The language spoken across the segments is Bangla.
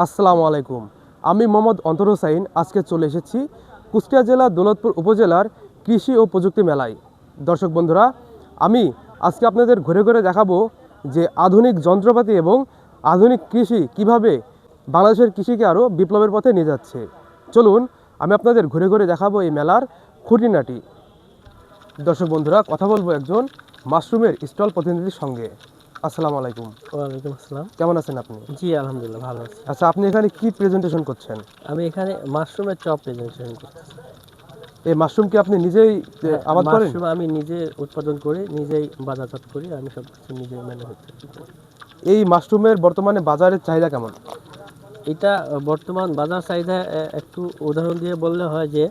আসসালামু আলাইকুম। আমি মোহাম্মদ অন্তর হোসাইন। আজকে চলে এসেছি কুষ্টিয়া জেলা দৌলতপুর উপজেলার কৃষি ও প্রযুক্তি মেলায়। দর্শক বন্ধুরা, আমি আজকে আপনাদের ঘুরে ঘুরে দেখাবো যে আধুনিক যন্ত্রপাতি এবং আধুনিক কৃষি কিভাবে বাংলাদেশের কৃষিকে আরও বিপ্লবের পথে নিয়ে যাচ্ছে। চলুন আমি আপনাদের ঘুরে ঘুরে দেখাবো এই মেলার খুঁটিনাটি। দর্শক বন্ধুরা, কথা বলবো একজন মাশরুমের স্টল প্রতিনিধির সঙ্গে। আসসালামু আলাইকুম। ওয়ালাইকুম আসসালাম। কেমন আছেন আপনি? জি, আলহামদুলিল্লাহ ভালো আছি। আচ্ছা, আপনি এখানে কি প্রেজেন্টেশন করছেন? আমি এখানে মাশরুমের চপ প্রেজেন্টেশন করতেছি। এই মাশরুম কি আপনি নিজেই আবাদ করেন? মাশরুম আমি নিজে উৎপাদন করি, নিজেই বাজারজাত করি, আমি সব কিছু নিজে ম্যানুফ্যাকচার করি। এই মাশরুমের বর্তমানে বাজারের চাহিদা কেমন? এটা বর্তমান বাজার চাহিদা একটু উদাহরণ দিয়ে বললে হয় যে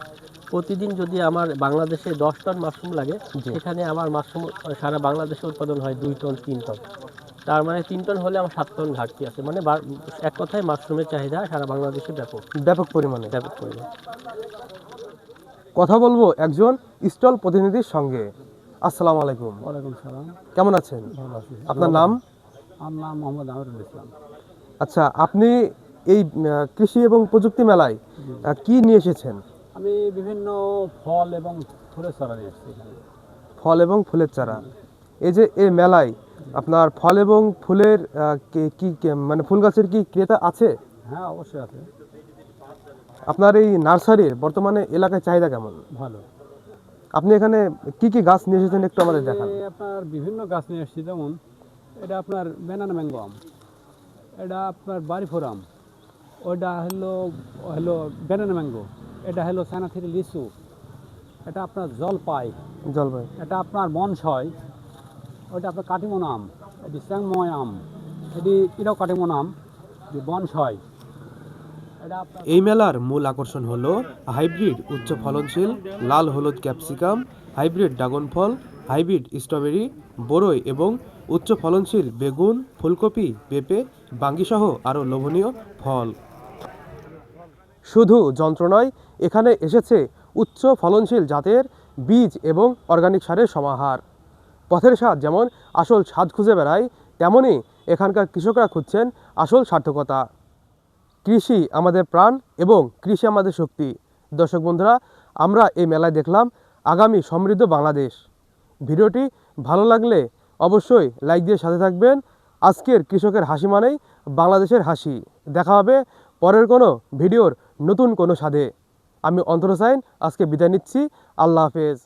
প্রতিদিন যদি আমার বাংলাদেশে 10 টন মাশরুম লাগে, সেখানে আমার মাশরুম সারা বাংলাদেশে উৎপাদন হয় 2 টন 3 টন। তার মানে 3 টন হলে আমার 7 টন ঘাটতি আছে। মানে এক কথায় মাশরুমের চাহিদা সারা বাংলাদেশে ব্যাপক পরিমাণে। ব্যাপক পরিমাণ। কথা বলবো একজন স্টল প্রতিনিধির সঙ্গে। আসসালামু আলাইকুম। ওয়ালাইকুম সালাম। কেমন আছেন? ভালো আছি। আপনার নাম? আমার নাম মোহাম্মদ আমিরুল ইসলাম। আচ্ছা, আপনি এই কৃষি এবং প্রযুক্তি মেলায় কি নিয়ে এসেছেন? আমি বিভিন্ন ফল এবং ফুলের চারা নিয়ে এসেছি এখানে। ফল এবং ফুলের চারা। এই যে এই মেলায় আপনার ফল এবং ফুলের মানে ফুল গাছের কি ক্রেতা আছে? হ্যাঁ, অবশ্যই আছে। আপনার এই নার্সারির বর্তমানে এলাকায় চাহিদা কেমন? ভালো। আপনি এখানে কি কি গাছ নিয়ে এসেছেন একটু আমাদের দেখান। আপনার বিভিন্ন গাছ নিয়ে এসেছি, যেমন এটা আপনার ব্যানানা ম্যাঙ্গো আম, এটা আপনার বাড়িফোর আম, ওইটা হলো ব্যানানা ম্যাঙ্গো, এটা হলো সানাথিরি লিচু, এটা আপনার জলপাই, এটা আপনার মনসয়, ওইটা আপনার কাটিমন আম, এটি চ্যাংময় আম, এটি এটাও কাটিমন আম, বনসয়। এই মেলার মূল আকর্ষণ হলো হাইব্রিড উচ্চ ফলনশীল লাল হলুদ ক্যাপসিকাম, হাইব্রিড ড্রাগন ফল, হাইব্রিড স্ট্রবেরি, বরই এবং উচ্চ ফলনশীল বেগুন, ফুলকপি, পেঁপে, বাঙ্গিসহ আরও লোভনীয় ফল। শুধু যন্ত্র নয়, এখানে এসেছে উচ্চ ফলনশীল জাতের বীজ এবং অর্গানিক সারের সমাহার। পথের স্বাদ যেমন আসল স্বাদ খুঁজে বেড়ায়, তেমনই এখানকার কৃষকরা খুঁজছেন আসল সার্থকতা। কৃষি আমাদের প্রাণ এবং কৃষি আমাদের শক্তি। দর্শক বন্ধুরা, আমরা এই মেলায় দেখলাম আগামী সমৃদ্ধ বাংলাদেশ। ভিডিওটি ভালো লাগলে অবশ্যই লাইক দিয়ে সাথে থাকবেন। আজকের কৃষকের হাসি মানেই বাংলাদেশের হাসি। দেখা হবে পরের কোনো ভিডিওর নতুন কোনো স্বাদে। আমি অন্তর হোসাইন আজকে বিদায় নিচ্ছি। আল্লাহ হাফেজ।